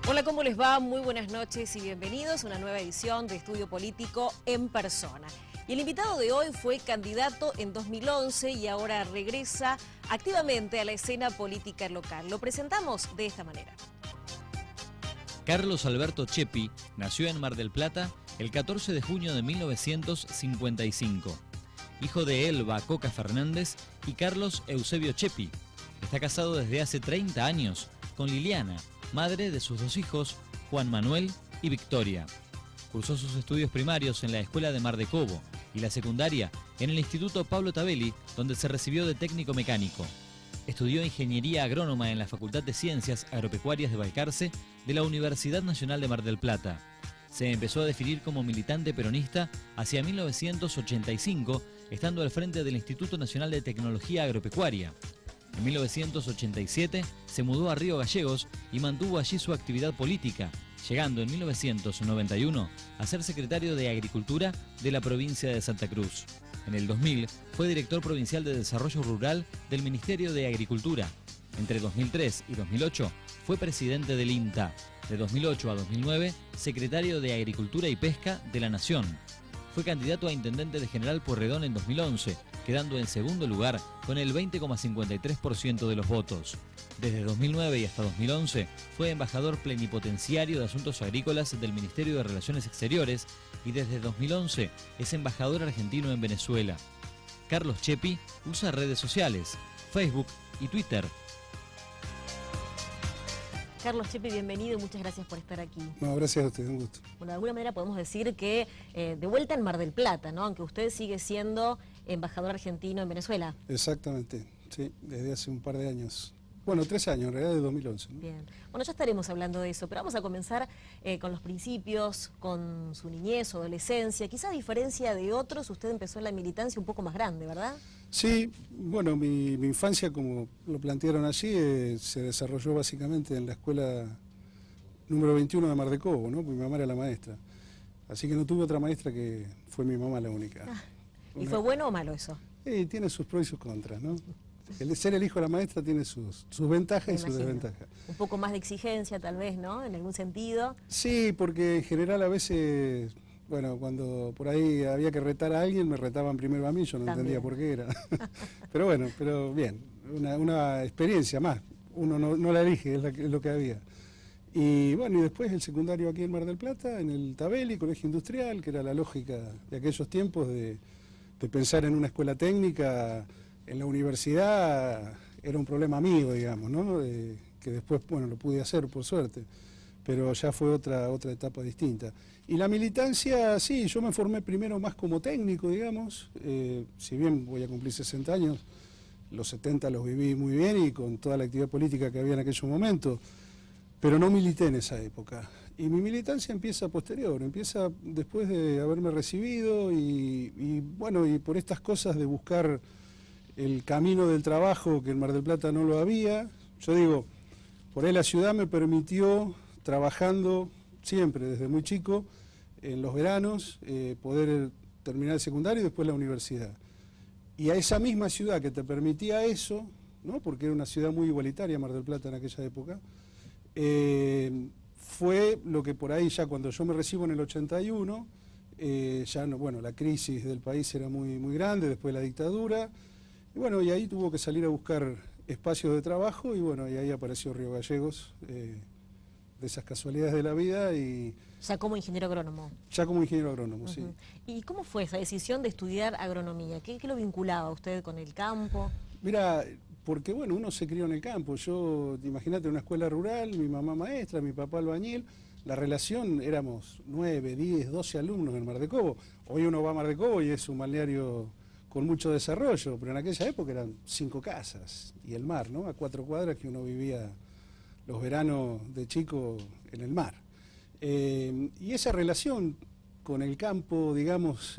Hola, ¿cómo les va? Muy buenas noches y bienvenidos a una nueva edición de Estudio Político en Persona. Y el invitado de hoy fue candidato en 2011 y ahora regresa activamente a la escena política local. Lo presentamos de esta manera. Carlos Alberto Chepi nació en Mar del Plata el 14 de junio de 1955. Hijo de Elba Coca Fernández y Carlos Eusebio Chepi. Está casado desde hace 30 años con Liliana, madre de sus dos hijos, Juan Manuel y Victoria. Cursó sus estudios primarios en la Escuela de Mar de Cobo y la secundaria en el Instituto Pablo Tabelli, donde se recibió de técnico mecánico. Estudió Ingeniería Agrónoma en la Facultad de Ciencias Agropecuarias de Balcarce de la Universidad Nacional de Mar del Plata. Se empezó a definir como militante peronista hacia 1985, estando al frente del Instituto Nacional de Tecnología Agropecuaria. En 1987 se mudó a Río Gallegos y mantuvo allí su actividad política, llegando en 1991 a ser secretario de Agricultura de la provincia de Santa Cruz. En el 2000 fue director provincial de Desarrollo Rural del Ministerio de Agricultura. Entre 2003 y 2008 fue presidente del INTA. De 2008 a 2009, secretario de Agricultura y Pesca de la Nación. Fue candidato a intendente de General Pueyrredón en 2011, quedando en segundo lugar con el 20,53% de los votos. Desde 2009 y hasta 2011 fue embajador plenipotenciario de Asuntos Agrícolas del Ministerio de Relaciones Exteriores y desde 2011 es embajador argentino en Venezuela. Carlos Chepi usa redes sociales, Facebook y Twitter. Carlos Chepi, bienvenido y muchas gracias por estar aquí. No, gracias a usted, un gusto. Bueno, de alguna manera podemos decir que de vuelta en Mar del Plata, ¿no? Aunque usted sigue siendo embajador argentino en Venezuela. Exactamente, sí, desde hace un par de años. Bueno, 3 años, en realidad de 2011, ¿no? Bien, bueno, ya estaremos hablando de eso, pero vamos a comenzar con los principios, con su niñez, su adolescencia. Quizá a diferencia de otros, usted empezó en la militancia un poco más grande, ¿verdad? Sí, bueno, mi infancia, como lo plantearon allí, se desarrolló básicamente en la escuela número 21 de Mar de Cobo, ¿no? Porque mi mamá era la maestra. Así que no tuve otra maestra que fue mi mamá la única. ¿Y fue bueno o malo eso? Tiene sus pros y sus contras, ¿no? El ser el hijo de la maestra tiene sus ventajas y sus desventajas. Un poco más de exigencia tal vez, ¿no? En algún sentido. Sí, porque en general a veces, bueno, cuando por ahí había que retar a alguien, me retaban primero a mí, yo no entendía por qué era. Pero bueno, pero bien, una experiencia más. Uno no la elige, es lo que había. Y bueno, y después el secundario aquí en Mar del Plata, en el Tabelli, Colegio Industrial, que era la lógica de aquellos tiempos de pensar en una escuela técnica. En la universidad era un problema mío, digamos, ¿no? Que después, bueno, lo pude hacer por suerte, pero ya fue otra etapa distinta. Y la militancia, sí, yo me formé primero más como técnico, digamos, si bien voy a cumplir 60 años, los 70 los viví muy bien y con toda la actividad política que había en aquellos momentos, pero no milité en esa época. Y mi militancia empieza posterior, empieza después de haberme recibido y bueno, y por estas cosas de buscar el camino del trabajo, que en Mar del Plata no lo había. Yo digo, por ahí la ciudad me permitió, trabajando siempre desde muy chico, en los veranos, poder terminar el secundario y después la universidad. Y a esa misma ciudad que te permitía eso, ¿no? Porque era una ciudad muy igualitaria, Mar del Plata en aquella época, fue lo que por ahí ya cuando yo me recibo en el 81, ya no, bueno, la crisis del país era muy grande, después de la dictadura. Y bueno, y ahí tuvo que salir a buscar espacios de trabajo y bueno, y ahí apareció Río Gallegos, de esas casualidades de la vida y... Ya como ingeniero agrónomo. Ya como ingeniero agrónomo, sí. ¿Y cómo fue esa decisión de estudiar agronomía? ¿Qué lo vinculaba usted con el campo? Mira, porque bueno, uno se crió en el campo. Yo, imagínate, una escuela rural, mi mamá maestra, mi papá albañil, la relación, éramos 9, 10, 12 alumnos en Mar de Cobo. Hoy uno va a Mar de Cobo y es un balneario con mucho desarrollo, pero en aquella época eran 5 casas y el mar, ¿no? A 4 cuadras que uno vivía los veranos de chico en el mar. Y esa relación con el campo, digamos,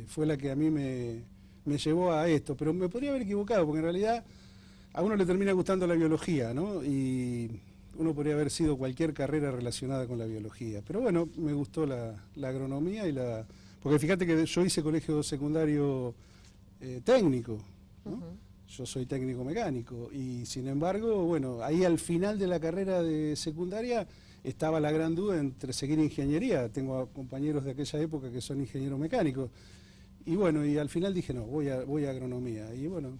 fue la que a mí me llevó a esto, pero me podría haber equivocado, porque en realidad a uno le termina gustando la biología, ¿no? Y uno podría haber sido cualquier carrera relacionada con la biología, pero bueno, me gustó la agronomía y porque fíjate que yo hice colegio secundario técnico, ¿no? Yo soy técnico mecánico y sin embargo, bueno, ahí al final de la carrera de secundaria estaba la gran duda entre seguir ingeniería. Tengo compañeros de aquella época que son ingenieros mecánicos. Y bueno, y al final dije, no, voy a agronomía. Y bueno,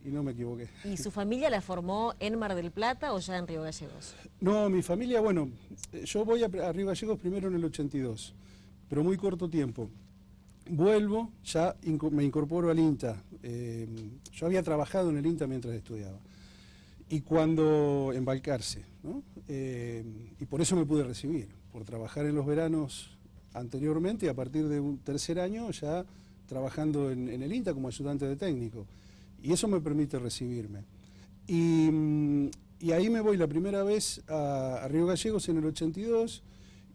y no me equivoqué. ¿Y su familia la formó en Mar del Plata o ya en Río Gallegos? No, mi familia, bueno, yo voy a Río Gallegos primero en el 82, pero muy corto tiempo. Vuelvo, ya me incorporo al INTA. Yo había trabajado en el INTA mientras estudiaba. Y cuando embarcarse, ¿no? Y por eso me pude recibir, por trabajar en los veranos anteriormente y a partir de un tercer año ya trabajando en el INTA como ayudante de técnico. Y eso me permite recibirme. Y ahí me voy la primera vez a Río Gallegos en el 82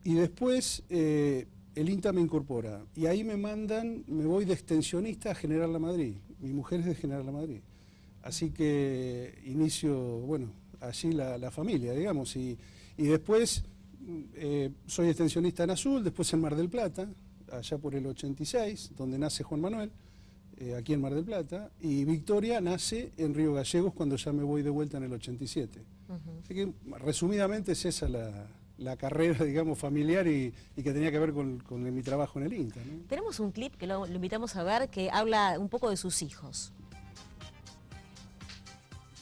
y después el INTA me incorpora. Y ahí me voy de extensionista a General La Madrid. Mi mujer es de General La Madrid. Así que inicio, bueno, allí la familia, digamos. Y después soy extensionista en Azul, después en Mar del Plata, allá por el 86, donde nace Juan Manuel, aquí en Mar del Plata, y Victoria nace en Río Gallegos cuando ya me voy de vuelta en el 87. Así que resumidamente es esa la carrera, digamos, familiar y que tenía que ver con mi trabajo en el INTA, ¿no? Tenemos un clip que lo invitamos a ver que habla un poco de sus hijos.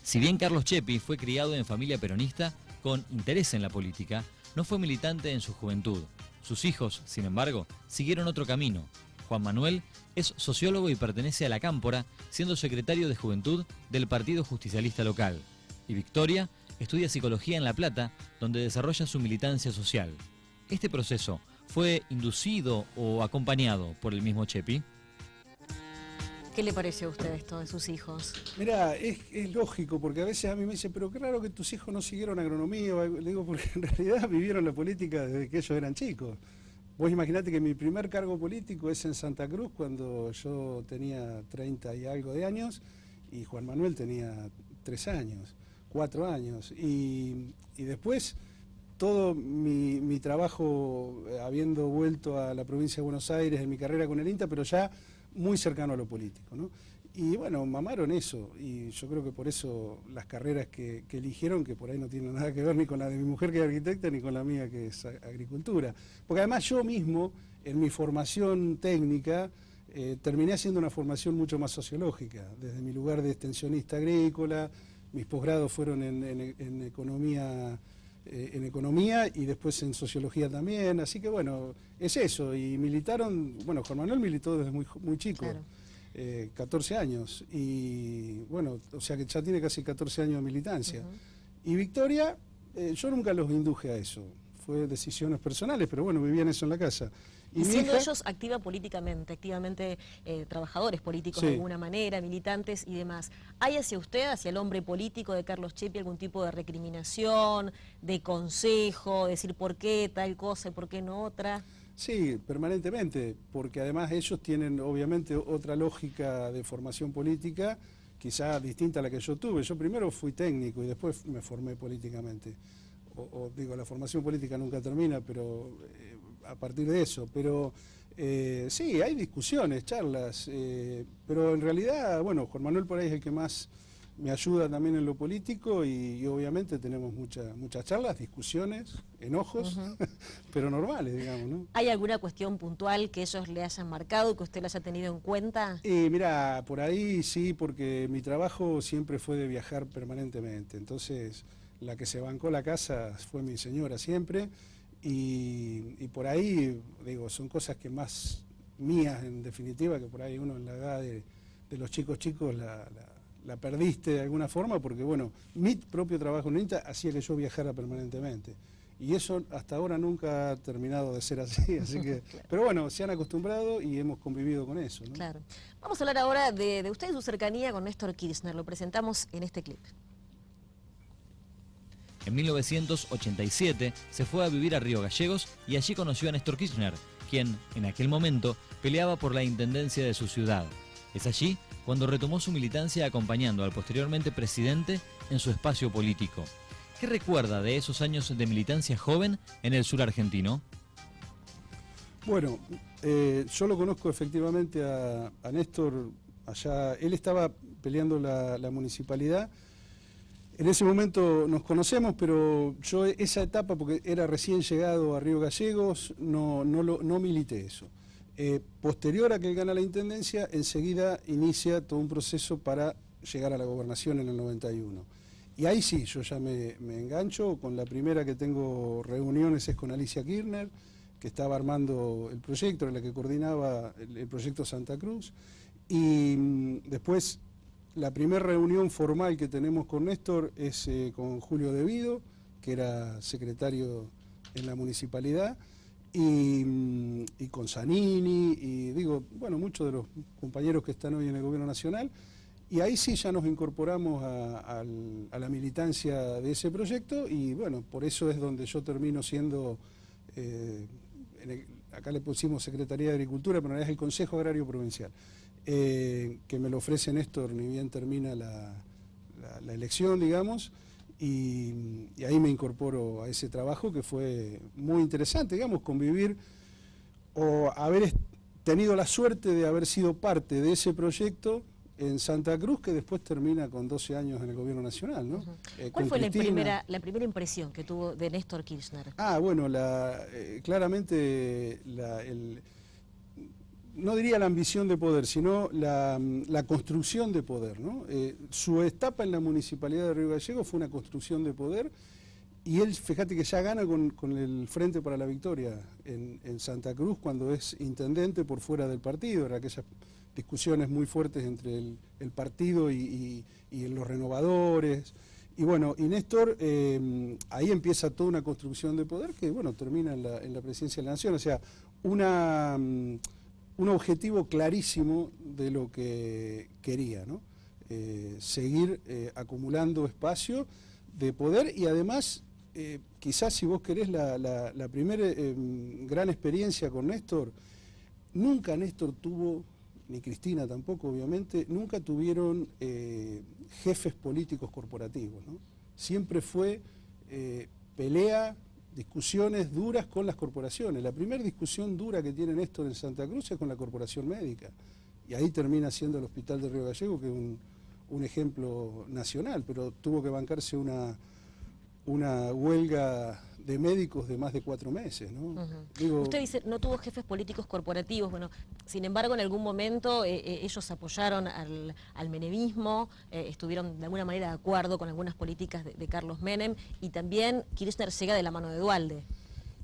Si bien Carlos Chepi fue criado en familia peronista, con interés en la política, no fue militante en su juventud. Sus hijos, sin embargo, siguieron otro camino. Juan Manuel es sociólogo y pertenece a la Cámpora, siendo secretario de Juventud del Partido Justicialista local. Y Victoria estudia Psicología en La Plata, donde desarrolla su militancia social. ¿Este proceso fue inducido o acompañado por el mismo Chepi? ¿Qué le pareció a usted esto de sus hijos? Mirá, es lógico, porque a veces a mí me dicen, pero qué raro que tus hijos no siguieron agronomía. Le digo, porque en realidad vivieron la política desde que ellos eran chicos. Vos imaginate que mi primer cargo político es en Santa Cruz, cuando yo tenía 30 y algo de años, y Juan Manuel tenía 3 años, 4 años. Y después todo mi trabajo, habiendo vuelto a la provincia de Buenos Aires en mi carrera con el INTA, pero ya muy cercano a lo político, ¿no? Y bueno, mamaron eso, y yo creo que por eso las carreras que eligieron, que por ahí no tienen nada que ver ni con la de mi mujer que es arquitecta, ni con la mía que es agricultura. Porque además yo mismo, en mi formación técnica, terminé haciendo una formación mucho más sociológica, desde mi lugar de extensionista agrícola, mis posgrados fueron en economía y después en sociología también, así que bueno, es eso, y militaron, bueno, Juan Manuel militó desde muy chico, claro. 14 años, y bueno, o sea que ya tiene casi 14 años de militancia. Y Victoria, yo nunca los induje a eso, fue decisiones personales, pero bueno, vivían eso en la casa. Y siendo ellos activamente trabajadores políticos de alguna manera, militantes y demás, ¿hay hacia usted, hacia el hombre político de Carlos Chepi, algún tipo de recriminación, de consejo, decir por qué tal cosa y por qué no otra? Sí, permanentemente, porque además ellos tienen obviamente otra lógica de formación política, quizá distinta a la que yo tuve. Yo primero fui técnico y después me formé políticamente. Digo, la formación política nunca termina, pero a partir de eso. Pero sí, hay discusiones, charlas, pero en realidad, bueno, Juan Manuel por ahí es el que más me ayuda también en lo político y obviamente tenemos muchas charlas, discusiones, enojos, pero normales, digamos, ¿no? ¿Hay alguna cuestión puntual que ellos le hayan marcado y que usted lo haya tenido en cuenta? Mira, por ahí sí, porque mi trabajo siempre fue de viajar permanentemente, entonces la que se bancó la casa fue mi señora siempre y por ahí, digo, son cosas que más mías en definitiva, que por ahí uno en la edad de los chicos la perdiste de alguna forma, porque bueno, mi propio trabajo en INTA hacía que yo viajara permanentemente. Y eso hasta ahora nunca ha terminado de ser así, así que... Claro. Pero bueno, se han acostumbrado y hemos convivido con eso, ¿no? Claro. Vamos a hablar ahora de usted y su cercanía con Néstor Kirchner. Lo presentamos en este clip. En 1987 se fue a vivir a Río Gallegos y allí conoció a Néstor Kirchner, quien en aquel momento peleaba por la intendencia de su ciudad. Es allí cuando retomó su militancia acompañando al posteriormente presidente en su espacio político. ¿Qué recuerda de esos años de militancia joven en el sur argentino? Bueno, yo lo conozco efectivamente a Néstor allá él estaba peleando la municipalidad. En ese momento nos conocemos, pero yo esa etapa, porque era recién llegado a Río Gallegos, no milité eso. Posterior a que él gana la intendencia, enseguida inicia todo un proceso para llegar a la gobernación en el 91. Y ahí sí, yo ya me engancho. Con la primera que tengo reuniones es con Alicia Kirchner, que estaba armando el proyecto, en la que coordinaba el proyecto Santa Cruz. Y después, la primera reunión formal que tenemos con Néstor es con Julio Devido, que era secretario en la municipalidad, y con Zanini, y digo, bueno, muchos de los compañeros que están hoy en el gobierno nacional. Y ahí sí ya nos incorporamos a la militancia de ese proyecto, y bueno, por eso es donde yo termino siendo, acá le pusimos Secretaría de Agricultura, pero en realidad es el Consejo Agrario Provincial, que me lo ofrece Néstor ni bien termina la elección, digamos, y ahí me incorporo a ese trabajo, que fue muy interesante, digamos, convivir o haber tenido la suerte de haber sido parte de ese proyecto en Santa Cruz, que después termina con 12 años en el gobierno nacional, ¿no? ¿Cuál fue la primera impresión que tuvo de Néstor Kirchner? Bueno, claramente no diría la ambición de poder, sino la construcción de poder, ¿no? Su etapa en la municipalidad de Río Gallegos fue una construcción de poder, y él, fíjate que ya gana con el Frente para la Victoria en Santa Cruz, cuando es intendente por fuera del partido. Era aquellas discusiones muy fuertes entre el partido y los renovadores. Y bueno, y Néstor, ahí empieza toda una construcción de poder que, bueno, termina en la presidencia de la Nación. O sea, un objetivo clarísimo de lo que quería, ¿no? Seguir acumulando espacio de poder, y además, quizás si vos querés la primera gran experiencia con Néstor, nunca Néstor tuvo, ni Cristina tampoco, obviamente, nunca tuvieron jefes políticos corporativos, ¿no? Siempre fue pelea, discusiones duras con las corporaciones. La primera discusión dura que tiene Néstor en Santa Cruz es con la Corporación Médica, y ahí termina siendo el Hospital de Río Gallegos, que es un ejemplo nacional, pero tuvo que bancarse una huelga de médicos de más de 4 meses, ¿no? Digo, usted dice, no tuvo jefes políticos corporativos. Bueno, sin embargo, en algún momento ellos apoyaron al menemismo, estuvieron de alguna manera de acuerdo con algunas políticas de Carlos Menem, y también Kirchner llega de la mano de Duhalde.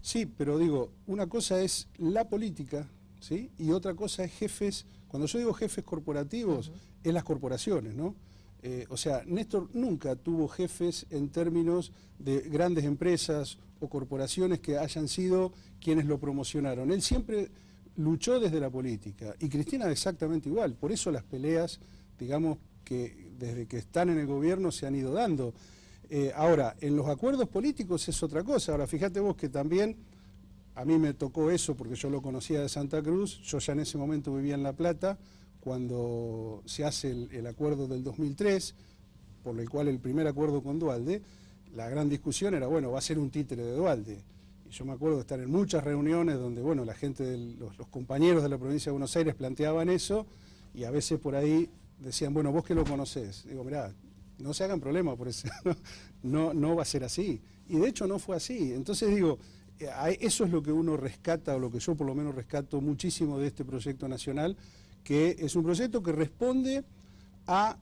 Sí, pero digo, una cosa es la política, ¿sí? Y otra cosa es jefes. Cuando yo digo jefes corporativos, es las corporaciones, ¿no? O sea, Néstor nunca tuvo jefes en términos de grandes empresas o corporaciones que hayan sido quienes lo promocionaron. Él siempre luchó desde la política, y Cristina exactamente igual. Por eso las peleas, digamos, que desde que están en el gobierno se han ido dando. Ahora, en los acuerdos políticos es otra cosa. Ahora, fíjate vos que también a mí me tocó eso, porque yo lo conocía de Santa Cruz. Yo ya en ese momento vivía en La Plata, cuando se hace el acuerdo del 2003, por el cual el primer acuerdo con Duhalde, la gran discusión era, bueno, va a ser un títere de Duhalde. Y yo me acuerdo de estar en muchas reuniones donde, bueno, la gente, los compañeros de la provincia de Buenos Aires planteaban eso, y a veces por ahí decían, bueno, vos que lo conocés. Digo, mirá, no se hagan problema por eso, no va a ser así. Y de hecho no fue así. Entonces digo, eso es lo que uno rescata, o lo que yo por lo menos rescato muchísimo de este proyecto nacional, que es un proyecto que responde a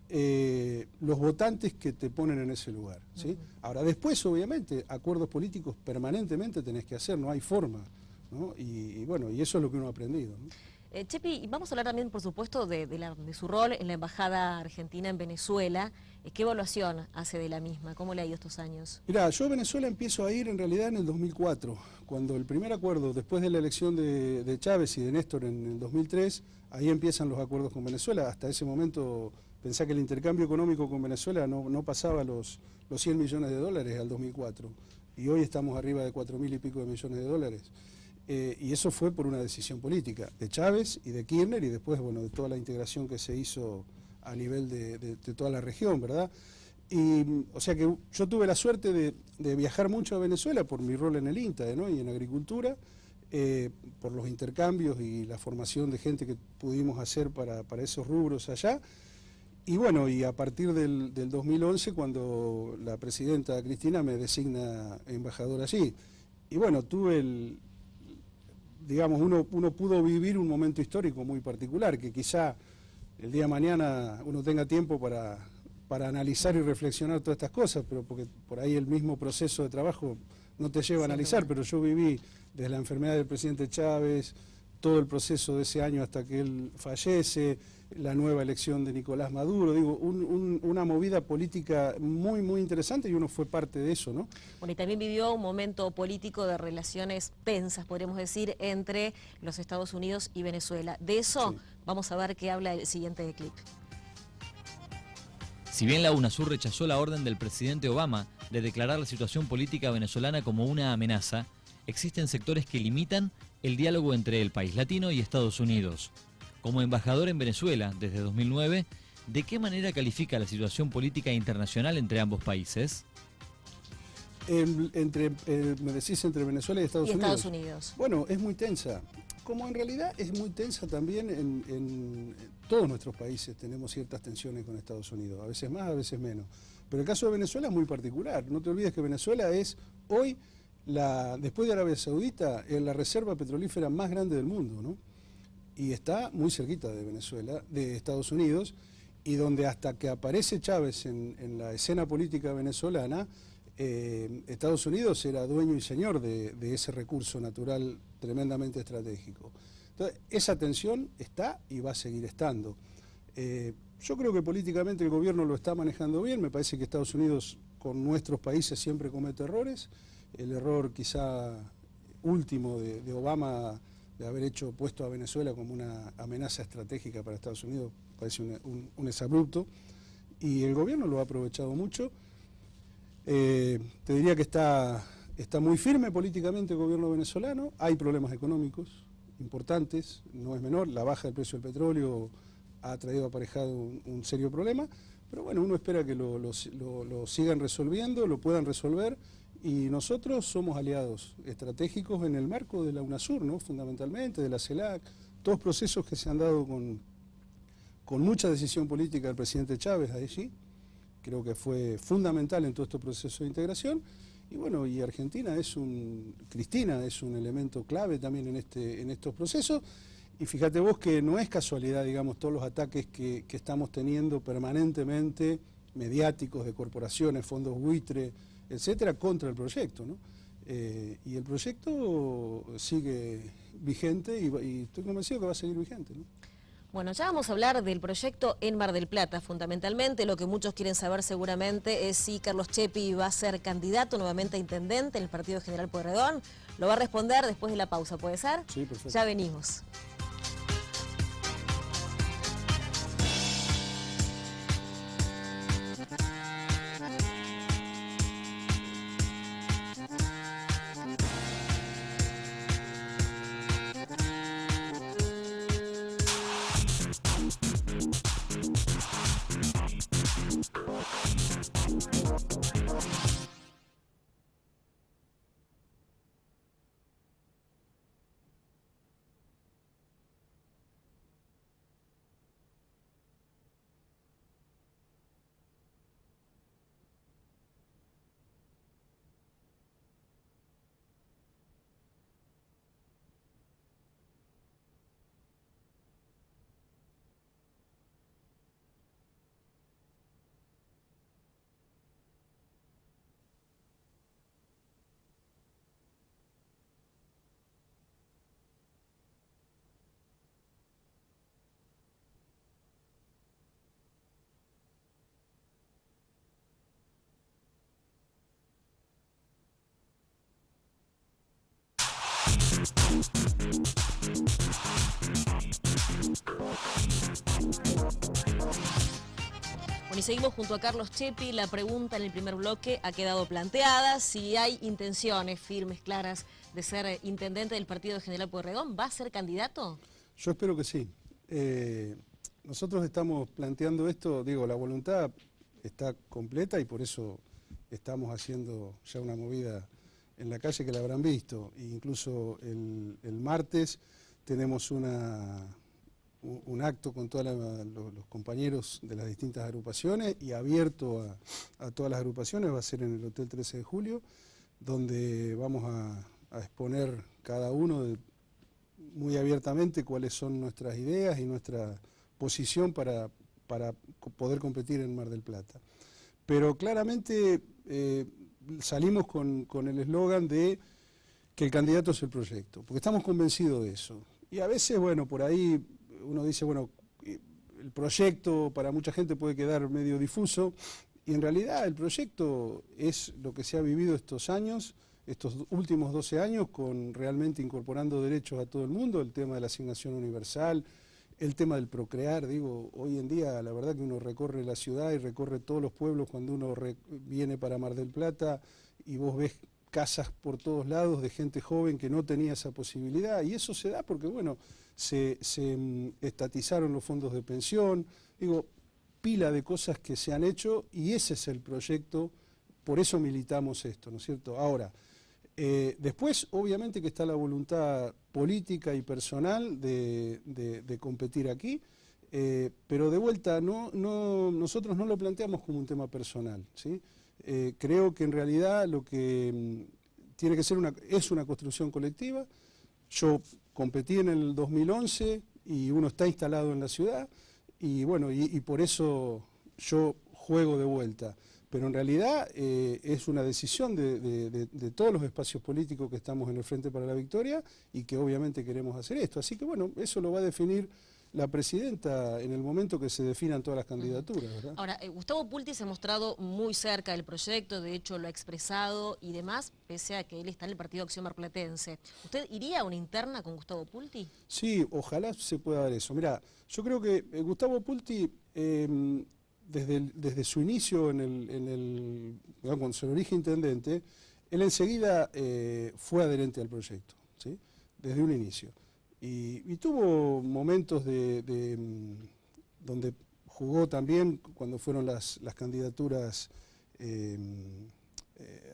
los votantes que te ponen en ese lugar, ¿sí? Ahora, después, obviamente, acuerdos políticos permanentemente tenés que hacer, no hay forma, ¿no? Y bueno, y eso es lo que uno ha aprendido, ¿no? Chepi, vamos a hablar también, por supuesto, de su rol en la Embajada Argentina en Venezuela. ¿Qué evaluación hace de la misma? ¿Cómo le ha ido estos años? Mirá, yo a Venezuela empiezo a ir en realidad en el 2004, cuando el primer acuerdo, después de la elección de Chávez y de Néstor en el 2003, ahí empiezan los acuerdos con Venezuela. Hasta ese momento pensá que el intercambio económico con Venezuela no pasaba los 100 millones de dólares al 2004, y hoy estamos arriba de 4.000 y pico de millones de dólares. Y eso fue por una decisión política de Chávez y de Kirchner, y después, bueno, de toda la integración que se hizo a nivel de toda la región, ¿verdad? Y, o sea que yo tuve la suerte de viajar mucho a Venezuela por mi rol en el INTA, ¿no? Y en agricultura, por los intercambios y la formación de gente que pudimos hacer para esos rubros allá. Y bueno, y a partir del 2011, cuando la presidenta Cristina me designa embajador allí. Y bueno, digamos, uno pudo vivir un momento histórico muy particular, que quizá el día de mañana uno tenga tiempo para analizar y reflexionar todas estas cosas, pero porque por ahí el mismo proceso de trabajo no te lleva a analizar, pero yo viví desde la enfermedad del presidente Chávez, todo el proceso de ese año hasta que él fallece, la nueva elección de Nicolás Maduro, digo, una movida política muy, muy interesante y uno fue parte de eso, ¿no? Bueno, y también vivió un momento político de relaciones tensas, podríamos decir, entre los Estados Unidos y Venezuela. De eso vamos a ver qué habla el siguiente clip. Si bien la UNASUR rechazó la orden del presidente Obama de declarar la situación política venezolana como una amenaza, existen sectores que limitan el diálogo entre el país latino y Estados Unidos. Como embajador en Venezuela desde 2009, ¿de qué manera califica la situación política internacional entre ambos países? ¿Me decís entre Venezuela y Estados Unidos? Estados Unidos. Bueno, es muy tensa. Como en realidad es muy tensa también en todos nuestros países tenemos ciertas tensiones con Estados Unidos, a veces más, a veces menos. Pero el caso de Venezuela es muy particular. No te olvides que Venezuela es hoy, después de Arabia Saudita, la reserva petrolífera más grande del mundo, ¿no? Y está muy cerquita de Venezuela, de Estados Unidos, y donde hasta que aparece Chávez en la escena política venezolana, Estados Unidos era dueño y señor de ese recurso natural tremendamente estratégico. Entonces, esa tensión está y va a seguir estando. Yo creo que políticamente el gobierno lo está manejando bien, me parece que Estados Unidos con nuestros países siempre comete errores. El error quizá último de Obama de haber puesto a Venezuela como una amenaza estratégica para Estados Unidos parece un exabrupto, y el gobierno lo ha aprovechado mucho. Te diría que está muy firme políticamente el gobierno venezolano, hay problemas económicos importantes, no es menor, la baja del precio del petróleo ha traído aparejado un serio problema, pero bueno, uno espera que lo sigan resolviendo, lo puedan resolver, y nosotros somos aliados estratégicos en el marco de la UNASUR, ¿no? Fundamentalmente, de la CELAC, todos procesos que se han dado con mucha decisión política del presidente Chávez allí. Creo que fue fundamental en todo este proceso de integración, y bueno, y Cristina es un elemento clave también en estos procesos, y fíjate vos que no es casualidad, digamos, todos los ataques que estamos teniendo permanentemente, mediáticos, de corporaciones, fondos buitre, etcétera, contra el proyecto, ¿no? Y el proyecto sigue vigente y estoy convencido que va a seguir vigente, ¿no? Bueno, ya vamos a hablar del proyecto en Mar del Plata. Fundamentalmente, lo que muchos quieren saber seguramente es si Carlos Cheppi va a ser candidato nuevamente a intendente en el Partido General Pueyrredón. Lo va a responder después de la pausa, ¿puede ser? Sí, perfecto. Ya venimos. Bueno, y seguimos junto a Carlos Cheppi. La pregunta en el primer bloque ha quedado planteada. Si hay intenciones firmes, claras, de ser intendente del Partido General Pueyrredón, ¿va a ser candidato? Yo espero que sí. Nosotros estamos planteando esto, digo, la voluntad está completa y por eso estamos haciendo ya una movida en la calle, que la habrán visto. E incluso el martes tenemos un acto con todos los compañeros de las distintas agrupaciones y abierto a todas las agrupaciones. Va a ser en el Hotel 13 de Julio, donde vamos a exponer cada uno muy abiertamente cuáles son nuestras ideas y nuestra posición para poder competir en Mar del Plata. Pero claramente salimos con el eslogan de que el candidato es el proyecto, porque estamos convencidos de eso. Y a veces, bueno, por ahí uno dice, bueno, el proyecto para mucha gente puede quedar medio difuso, y en realidad el proyecto es lo que se ha vivido estos años, estos últimos 12 años, con realmente incorporando derechos a todo el mundo, el tema de la asignación universal, el tema del procrear. Digo, hoy en día la verdad que uno recorre la ciudad y recorre todos los pueblos cuando uno viene para Mar del Plata y vos ves casas por todos lados de gente joven que no tenía esa posibilidad, y eso se da porque, bueno, se estatizaron los fondos de pensión, digo, pila de cosas que se han hecho, y ese es el proyecto, por eso militamos esto, ¿no es cierto? Ahora, después, obviamente que está la voluntad política y personal de competir aquí, pero de vuelta, nosotros no lo planteamos como un tema personal, ¿sí? Creo que en realidad lo que tiene que ser es una construcción colectiva. Yo competí en el 2011 y uno está instalado en la ciudad, y bueno, y por eso yo juego de vuelta. Pero en realidad es una decisión de todos los espacios políticos que estamos en el Frente para la Victoria y que obviamente queremos hacer esto. Así que bueno, eso lo va a definir la presidenta en el momento que se definan todas las candidaturas, ¿verdad? Ahora, Gustavo Pulti se ha mostrado muy cerca del proyecto, de hecho lo ha expresado y demás, pese a que él está en el Partido Acción Marplatense. ¿Usted iría a una interna con Gustavo Pulti? Sí, ojalá se pueda dar eso. Mirá, yo creo que Gustavo Pulti, desde su inicio cuando se lo elige intendente, él enseguida fue adherente al proyecto, ¿sí? Desde un inicio. Y tuvo momentos donde jugó también cuando fueron las candidaturas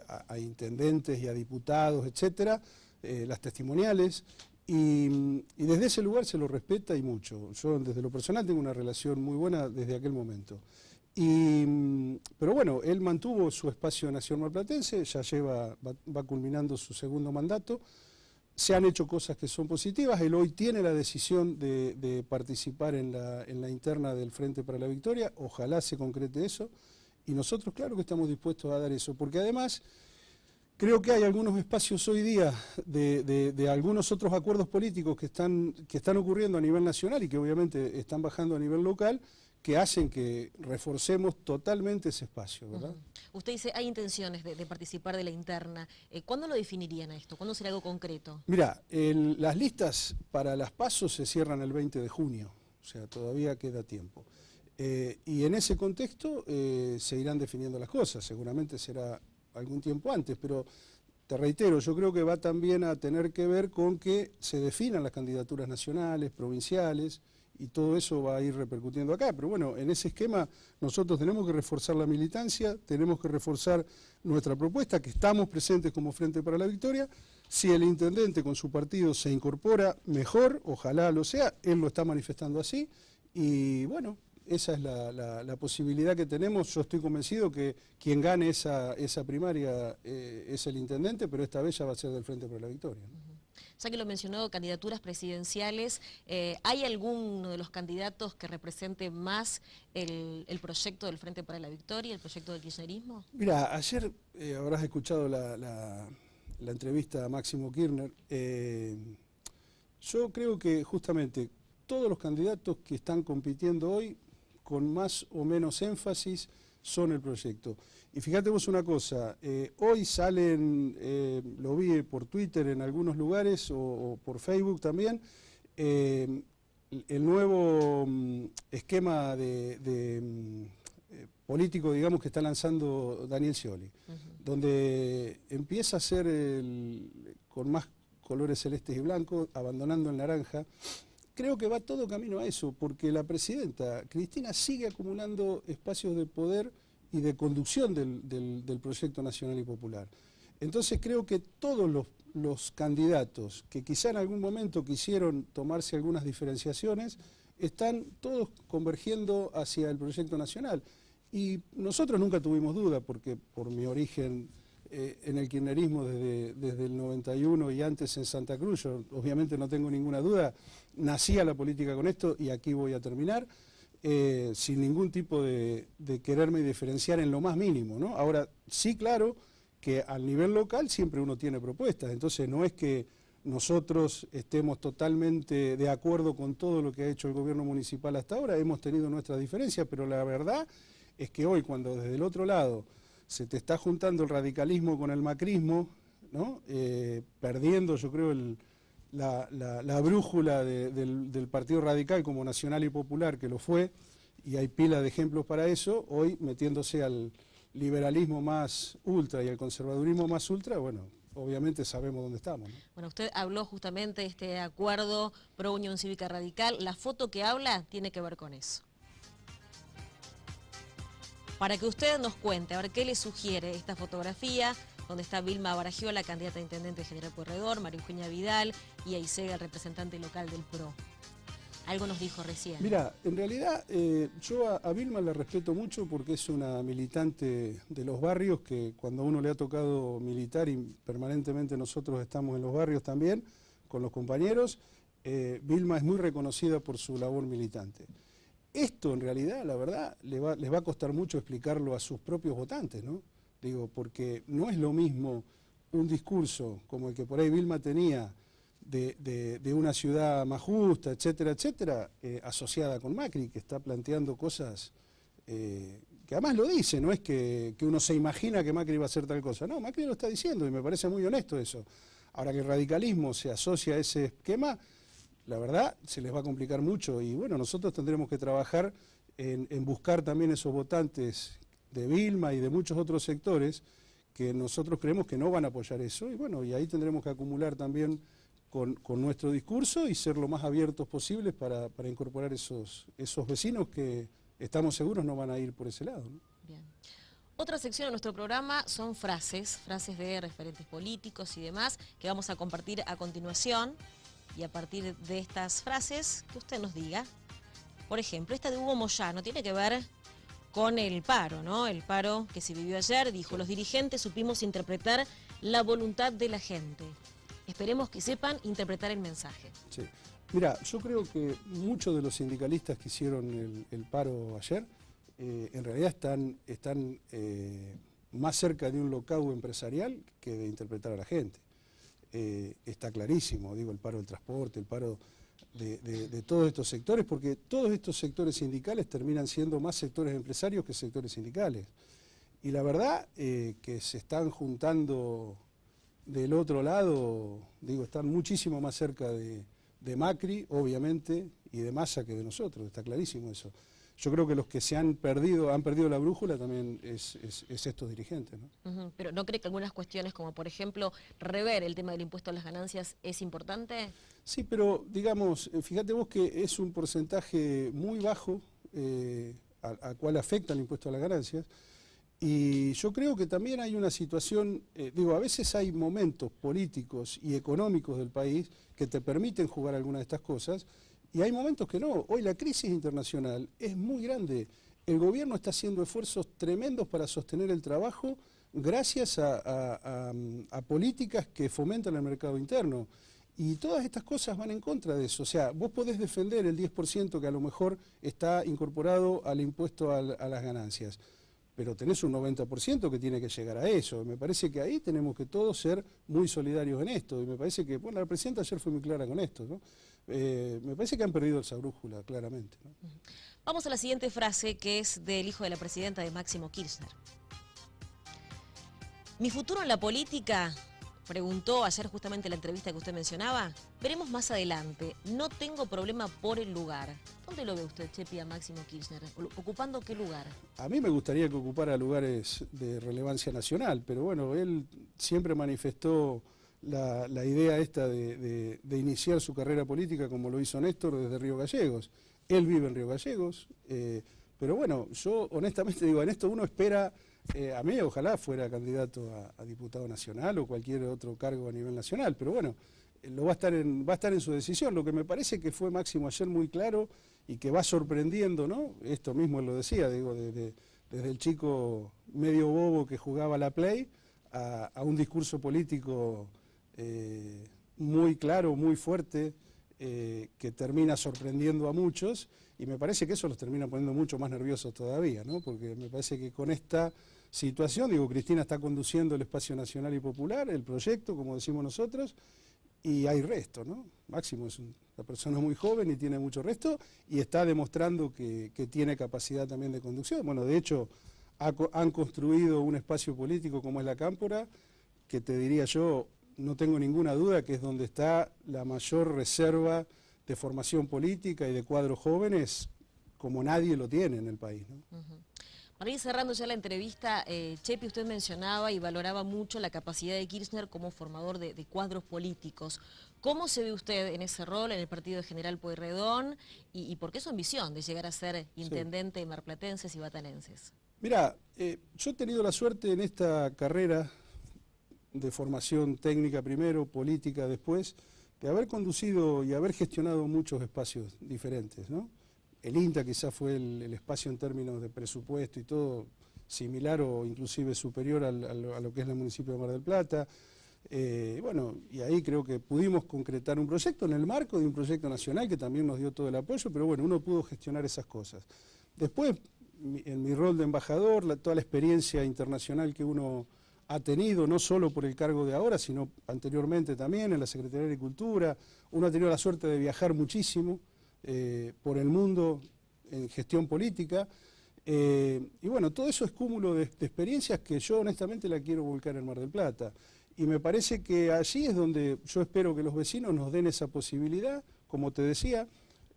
a intendentes y a diputados, etcétera, las testimoniales, y desde ese lugar se lo respeta y mucho. Yo desde lo personal tengo una relación muy buena desde aquel momento. Pero bueno, él mantuvo su espacio en Acción Marplatense, ya va culminando su segundo mandato. Se han hecho cosas que son positivas. Él hoy tiene la decisión de participar en la interna del Frente para la Victoria. Ojalá se concrete eso. Y nosotros, claro que estamos dispuestos a dar eso, porque además creo que hay algunos espacios hoy día de algunos otros acuerdos políticos que están ocurriendo a nivel nacional y que obviamente están bajando a nivel local, que hacen que reforcemos totalmente ese espacio, ¿verdad? Usted dice, hay intenciones de participar de la interna. ¿Cuándo lo definirían a esto? ¿Cuándo será algo concreto? Mirá, las listas para las PASO se cierran el 20 de junio, o sea, todavía queda tiempo. Y en ese contexto se irán definiendo las cosas, seguramente será algún tiempo antes, pero te reitero, yo creo que va también a tener que ver con que se definan las candidaturas nacionales, provinciales, y todo eso va a ir repercutiendo acá. Pero bueno, en ese esquema nosotros tenemos que reforzar la militancia, tenemos que reforzar nuestra propuesta, que estamos presentes como Frente para la Victoria. Si el intendente con su partido se incorpora, mejor, ojalá lo sea, él lo está manifestando así, y bueno, esa es la posibilidad que tenemos. Yo estoy convencido que quien gane esa primaria es el intendente, pero esta vez ya va a ser del Frente para la Victoria, ¿no? Ya que lo mencionó, candidaturas presidenciales, ¿hay alguno de los candidatos que represente más el proyecto del Frente para la Victoria, el proyecto del kirchnerismo? Mira, ayer habrás escuchado la entrevista a Máximo Kirchner. Yo creo que justamente todos los candidatos que están compitiendo hoy, con más o menos énfasis, son el proyecto. Y fíjate vos una cosa, hoy salen, lo vi por Twitter en algunos lugares o por Facebook también, el nuevo esquema político, digamos, que está lanzando Daniel Scioli, donde empieza a ser con más colores celestes y blancos, abandonando el naranja. Creo que va todo camino a eso, porque la presidenta Cristina sigue acumulando espacios de poder y de conducción del proyecto nacional y popular. Entonces creo que todos los candidatos que quizá en algún momento quisieron tomarse algunas diferenciaciones, están todos convergiendo hacia el proyecto nacional. Y nosotros nunca tuvimos duda, porque por mi origen en el kirchnerismo desde el 91 y antes en Santa Cruz, yo obviamente no tengo ninguna duda, nací a la política con esto y aquí voy a terminar, sin ningún tipo de quererme diferenciar en lo más mínimo, ¿no? Ahora, sí, claro, que al nivel local siempre uno tiene propuestas, entonces no es que nosotros estemos totalmente de acuerdo con todo lo que ha hecho el gobierno municipal hasta ahora, hemos tenido nuestras diferencias, pero la verdad es que hoy, cuando desde el otro lado se te está juntando el radicalismo con el macrismo, ¿no? Perdiendo, yo creo, la brújula del Partido Radical como Nacional y Popular, que lo fue, y hay pila de ejemplos para eso, hoy metiéndose al liberalismo más ultra y al conservadurismo más ultra, bueno, obviamente sabemos dónde estamos, ¿no? Bueno, usted habló justamente de este acuerdo pro Unión Cívica Radical. La foto que habla tiene que ver con eso. Para que usted nos cuente, a ver, ¿qué le sugiere esta fotografía? Donde está Vilma Baragiola, candidata a intendente general Pueyrredón, María Eugenia Vidal y Aisega, el representante local del PRO. Algo nos dijo recién. Mira, en realidad yo a Vilma la respeto mucho porque es una militante de los barrios que cuando a uno le ha tocado militar y permanentemente nosotros estamos en los barrios también con los compañeros, Vilma es muy reconocida por su labor militante. Esto en realidad, la verdad, les va a costar mucho explicarlo a sus propios votantes, ¿no? Digo, porque no es lo mismo un discurso como el que por ahí Vilma tenía de una ciudad más justa, etcétera, etcétera, asociada con Macri, que está planteando cosas que además lo dice, no es que uno se imagina que Macri va a hacer tal cosa, no, Macri lo está diciendo y me parece muy honesto eso. Ahora que el radicalismo se asocia a ese esquema, la verdad se les va a complicar mucho y bueno, nosotros tendremos que trabajar en buscar también esos votantes de Vilma y de muchos otros sectores que nosotros creemos que no van a apoyar eso y bueno, y ahí tendremos que acumular también con nuestro discurso y ser lo más abiertos posibles para incorporar esos vecinos que estamos seguros no van a ir por ese lado, ¿no? Bien. Otra sección de nuestro programa son frases de referentes políticos y demás que vamos a compartir a continuación. Y a partir de estas frases, que usted nos diga. Por ejemplo, esta de Hugo Moyano tiene que ver con el paro, ¿no? El paro que se vivió ayer, dijo, los dirigentes supimos interpretar la voluntad de la gente. Esperemos que sepan interpretar el mensaje. Sí. Mira, yo creo que muchos de los sindicalistas que hicieron el paro ayer, en realidad están más cerca de un locao empresarial que de interpretar a la gente. Está clarísimo, digo, el paro del transporte, el paro de todos estos sectores, porque todos estos sectores sindicales terminan siendo más sectores empresarios que sectores sindicales. Y la verdad que se están juntando del otro lado, digo, están muchísimo más cerca de Macri, obviamente, y de Massa que de nosotros, está clarísimo eso. Yo creo que los que han perdido la brújula también es estos dirigentes, ¿no? Pero ¿no cree que algunas cuestiones como, por ejemplo, rever el tema del impuesto a las ganancias es importante? Sí, pero digamos, fíjate vos que es un porcentaje muy bajo al cual afecta el impuesto a las ganancias y yo creo que también hay una situación, digo, a veces hay momentos políticos y económicos del país que te permiten jugar algunas de estas cosas. Y hay momentos que no. Hoy la crisis internacional es muy grande. El gobierno está haciendo esfuerzos tremendos para sostener el trabajo gracias a políticas que fomentan el mercado interno. Y todas estas cosas van en contra de eso. O sea, vos podés defender el 10% que a lo mejor está incorporado al impuesto a las ganancias, pero tenés un 90% que tiene que llegar a eso. Me parece que ahí tenemos que todos ser muy solidarios en esto. Y me parece que, bueno, la presidenta ayer fue muy clara con esto, ¿no? Me parece que han perdido esa brújula, claramente, ¿no? Vamos a la siguiente frase, que es del hijo de la presidenta, de Máximo Kirchner. ¿Mi futuro en la política? Preguntó ayer justamente en la entrevista que usted mencionaba. Veremos más adelante. No tengo problema por el lugar. ¿Dónde lo ve usted, Chepi, a Máximo Kirchner? ¿Ocupando qué lugar? A mí me gustaría que ocupara lugares de relevancia nacional, pero bueno, él siempre manifestó la idea esta de iniciar su carrera política como lo hizo Néstor desde Río Gallegos. Él vive en Río Gallegos, pero bueno, yo honestamente digo, en esto uno espera A mí ojalá fuera candidato a diputado nacional o cualquier otro cargo a nivel nacional, pero bueno, va a estar en su decisión. Lo que me parece que fue Máximo ayer muy claro y que va sorprendiendo, ¿no? Esto mismo él lo decía, digo, desde el chico medio bobo que jugaba a la Play a un discurso político muy claro, muy fuerte, que termina sorprendiendo a muchos, y me parece que eso los termina poniendo mucho más nerviosos todavía, ¿no? Porque me parece que con esta situación, digo, Cristina está conduciendo el espacio nacional y popular, el proyecto, como decimos nosotros, y hay resto, ¿no? Máximo es una persona muy joven y tiene mucho resto, y está demostrando que tiene capacidad también de conducción. Bueno, de hecho, han construido un espacio político como es la Cámpora, que te diría yo, no tengo ninguna duda que es donde está la mayor reserva de formación política y de cuadros jóvenes, como nadie lo tiene en el país, ¿no? Para ir cerrando ya la entrevista, Chepi, usted mencionaba y valoraba mucho la capacidad de Kirchner como formador de cuadros políticos. ¿Cómo se ve usted en ese rol en el partido de General Pueyrredón y por qué su ambición de llegar a ser intendente de marplatenses y batanenses? Mirá, yo he tenido la suerte en esta carrera de formación técnica primero, política después, de haber conducido y haber gestionado muchos espacios diferentes, ¿no? El INTA quizás fue el espacio en términos de presupuesto y todo similar o inclusive superior a lo que es el municipio de Mar del Plata. Bueno, y ahí creo que pudimos concretar un proyecto en el marco de un proyecto nacional que también nos dio todo el apoyo, pero bueno, uno pudo gestionar esas cosas. Después, en mi rol de embajador, toda la experiencia internacional que uno ha tenido, no solo por el cargo de ahora, sino anteriormente también en la Secretaría de Agricultura. Uno ha tenido la suerte de viajar muchísimo por el mundo en gestión política. Y bueno, todo eso es cúmulo de experiencias que yo honestamente la quiero volcar en Mar del Plata. Y me parece que allí es donde yo espero que los vecinos nos den esa posibilidad, como te decía.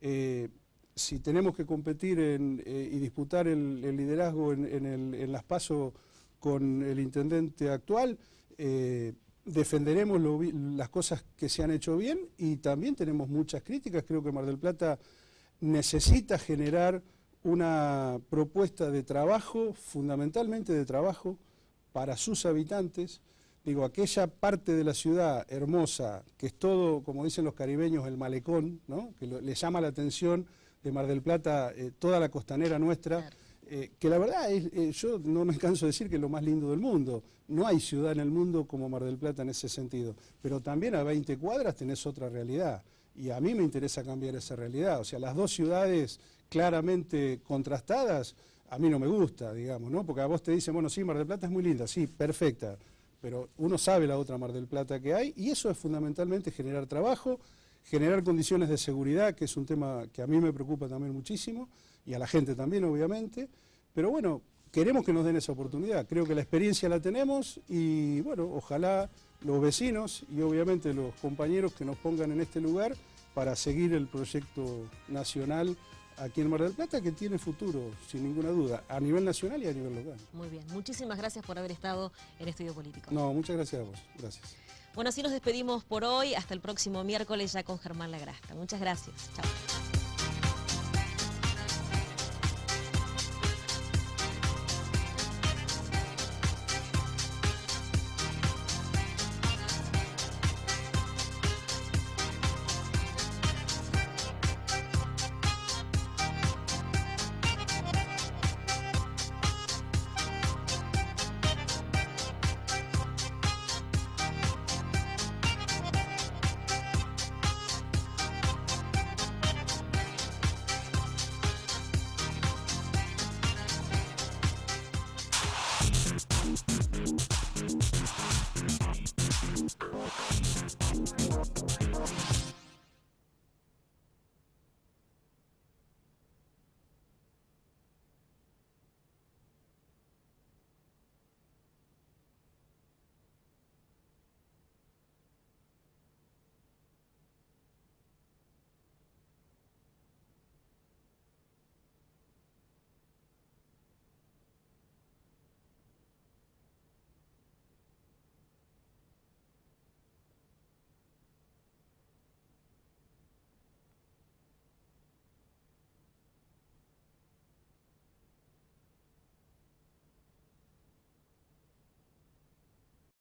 Si tenemos que competir y disputar el liderazgo en las PASO con el intendente actual, defenderemos las cosas que se han hecho bien, y también tenemos muchas críticas. Creo que Mar del Plata necesita generar una propuesta de trabajo, fundamentalmente de trabajo, para sus habitantes. Digo, aquella parte de la ciudad hermosa, que es todo, como dicen los caribeños, el malecón, ¿no? Que le llama la atención de Mar del Plata, toda la costanera nuestra. Claro. Que la verdad, yo no me canso de decir que es lo más lindo del mundo. No hay ciudad en el mundo como Mar del Plata en ese sentido. Pero también a 20 cuadras tenés otra realidad. Y a mí me interesa cambiar esa realidad. O sea, las dos ciudades claramente contrastadas, a mí no me gusta, digamos, ¿no? Porque a vos te dicen, bueno, sí, Mar del Plata es muy linda, sí, perfecta. Pero uno sabe la otra Mar del Plata que hay, y eso es fundamentalmente generar trabajo, generar condiciones de seguridad, que es un tema que a mí me preocupa también muchísimo, y a la gente también, obviamente. Pero bueno, queremos que nos den esa oportunidad. Creo que la experiencia la tenemos, y bueno, ojalá los vecinos y obviamente los compañeros que nos pongan en este lugar para seguir el proyecto nacional aquí en Mar del Plata, que tiene futuro, sin ninguna duda, a nivel nacional y a nivel local. Muy bien, muchísimas gracias por haber estado en Estudio Político. No, muchas gracias a vos, gracias. Bueno, así nos despedimos por hoy, hasta el próximo miércoles ya con Germán Lagrasta. Muchas gracias, chao.